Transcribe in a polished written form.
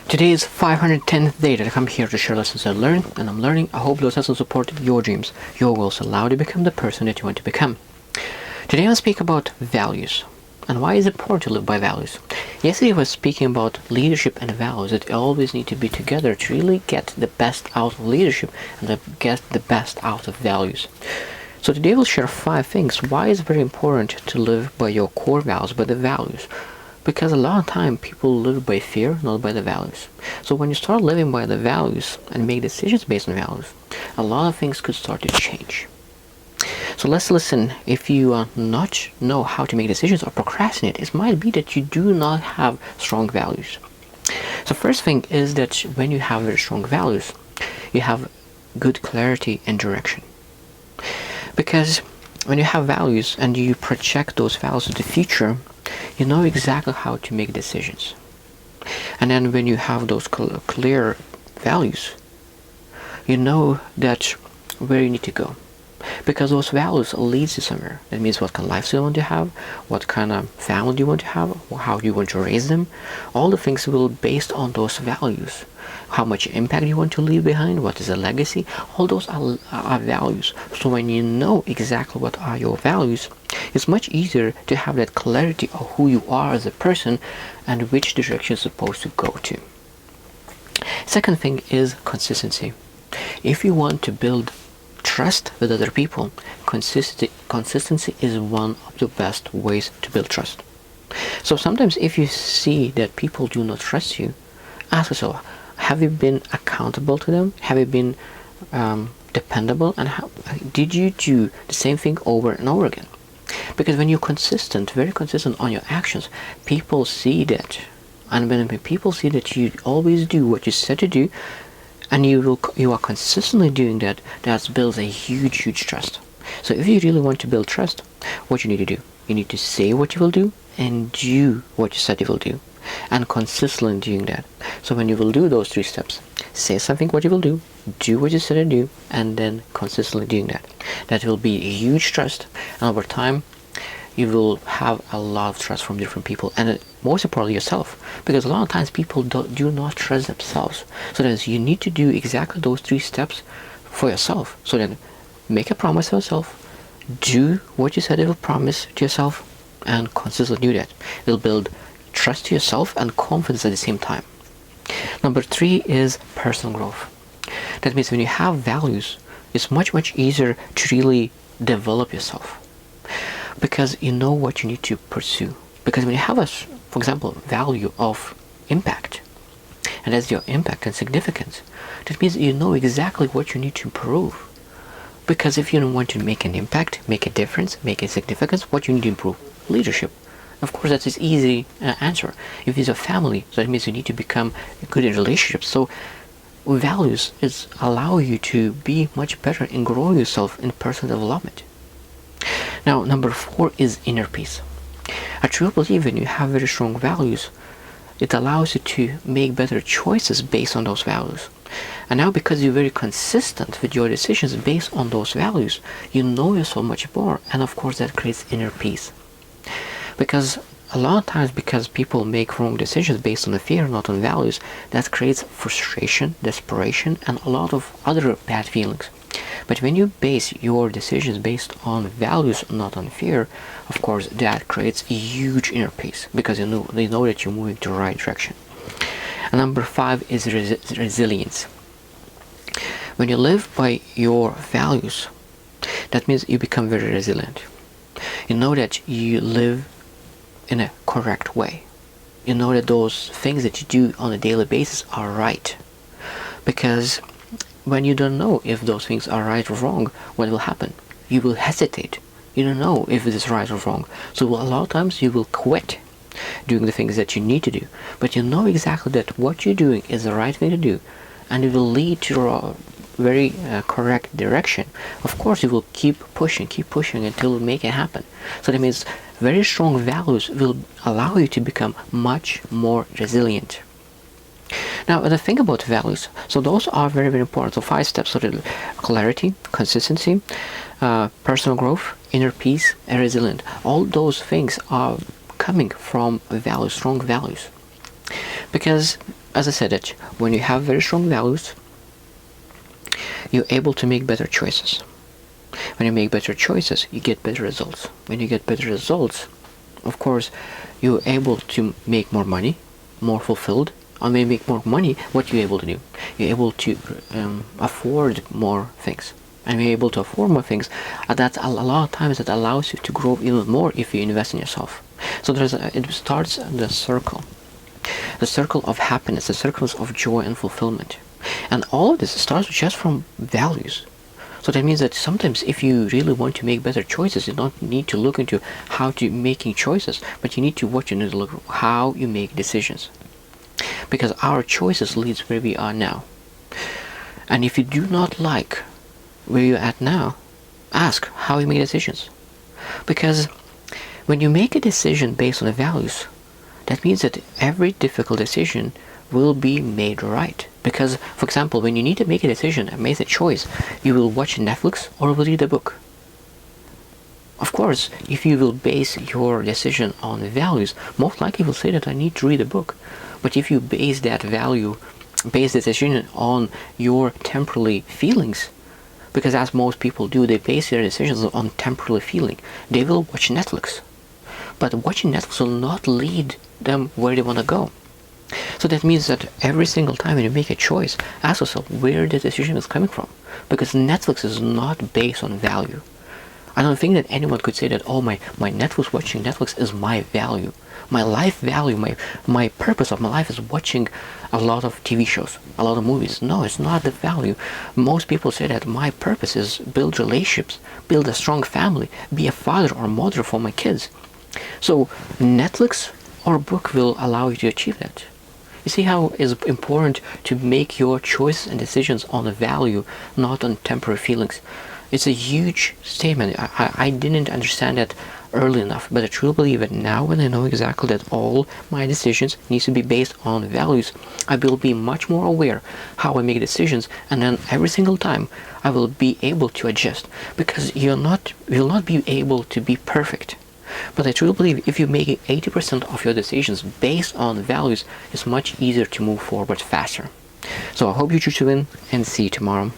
Today is 510th day that I come here to share lessons I learned, and I'm learning. I hope those lessons support your dreams, your goals, allow you to become the person that you want to become. Today I'll speak about values and why it's important to live by values. Yesterday I was speaking about leadership and values, that always need to be together to really get the best out of leadership and to get the best out of values. So today we'll share 5 things why it's very important to live by your core values, by the values. Because a lot of time people live by fear, not by the values. So when you start living by the values and make decisions based on values, a lot of things could start to change. So let's listen. If you not know how to make decisions or procrastinate, it might be that you do not have strong values. So first thing is that when you have very strong values, you have good clarity and direction. Because when you have values and you project those values to the future, you know exactly how to make decisions. And then when you have those clear values, you know that where you need to go. Because those values lead you somewhere. That means what kind of lifestyle you want to have, what kind of family do you want to have, how do you want to raise them. All the things will be based on those values. How much impact you want to leave behind, what is a legacy, all those are values. So when you know exactly what are your values, it's much easier to have that clarity of who you are as a person and which direction you're supposed to go to. Second thing is consistency. If you want to build trust with other people, consistency is one of the best ways to build trust. So sometimes if you see that people do not trust you, ask yourself, have you been accountable to them? Have you been dependable? And did you do the same thing over and over again? Because when you're consistent, very consistent on your actions, people see that. And when people see that you always do what you said to do, and you are consistently doing that, that builds a huge trust. So if you really want to build trust, what you need to do, you need to say what you will do and do what you said you will do, and consistently doing that. So when you will do those 3 steps, say something what you will do what you said to do, and then consistently doing that, that will be a huge trust, and over time you will have a lot of trust from different people, and most importantly yourself, because a lot of times people do not trust themselves. So that is, you need to do exactly those 3 steps for yourself. So then make a promise to yourself, do what you said you will promise to yourself, and consistently do that. It will build trust to yourself and confidence at the same time. Number 3 is personal growth. That means when you have values, it's much easier to really develop yourself, because you know what you need to pursue. Because when you have for example, value of impact, and that's your impact and significance, that means you know exactly what you need to improve. Because if you don't want to make an impact, make a difference, make a significance, what you need to improve? Leadership. Of course, that's an easy answer. If it's a family, so that means you need to become good in relationships. So values allow you to be much better and grow yourself in personal development. Now, number 4 is inner peace. I truly believe when you have very strong values, it allows you to make better choices based on those values. And now, because you're very consistent with your decisions based on those values, you know yourself much more, and of course that creates inner peace. Because a lot of times, because people make wrong decisions based on the fear, not on values, that creates frustration, desperation, and a lot of other bad feelings. But when you base your decisions based on values, not on fear, of course that creates a huge inner peace, because you know that you're moving to the right direction. And number 5 is resilience. When you live by your values, that means you become very resilient. You know that you live in a correct way. You know that those things that you do on a daily basis are right. Because when you don't know if those things are right or wrong, what will happen? You will hesitate. You don't know if it is right or wrong. So a lot of times you will quit doing the things that you need to do. But you know exactly that what you're doing is the right thing to do, and it will lead to a very correct direction. Of course, you will keep pushing until you make it happen. So that means very strong values will allow you to become much more resilient. Now, the thing about values, so those are very important. So 5 steps: so clarity, consistency, personal growth, inner peace, and resilient. All those things are coming from values, strong values. Because, as I said it, when you have very strong values, you're able to make better choices. When you make better choices, you get better results. When you get better results, of course, you're able to make more money, more fulfilled. And when you make more money, what you're able to do? You're able to afford more things. And when you're able to afford more things, that's a lot of times that allows you to grow even more if you invest in yourself. So it starts the circle of happiness, the circles of joy and fulfillment. And all of this starts just from values. So that means that sometimes if you really want to make better choices, you don't need to look into how to making choices, but you need to look how you make decisions. Because our choices leads where we are now. And if you do not like where you're at now, ask how you make decisions. Because when you make a decision based on the values, that means that every difficult decision will be made right. Because, for example, when you need to make a decision and make a choice, you will watch Netflix or will read a book. Of course, if you will base your decision on values, most likely you will say that I need to read a book. But if you base that decision on your temporary feelings, because as most people do, they base their decisions on temporary feeling, they will watch Netflix. But watching Netflix will not lead them where they want to go. So that means that every single time when you make a choice, ask yourself where the decision is coming from. Because Netflix is not based on value. I don't think that anyone could say that, oh, my watching Netflix is my value. My life value, my purpose of my life is watching a lot of TV shows, a lot of movies. No, it's not the value. Most people say that my purpose is build relationships, build a strong family, be a father or mother for my kids. So Netflix or book will allow you to achieve that. You see how it's important to make your choices and decisions on a value, not on temporary feelings. It's a huge statement. I didn't understand that early enough, but I truly believe that now when I know exactly that all my decisions need to be based on values, I will be much more aware how I make decisions, and then every single time I will be able to adjust, because you'll not be able to be perfect. But I truly believe if you make 80% of your decisions based on values, it's much easier to move forward faster. So I hope you tune in and see you tomorrow.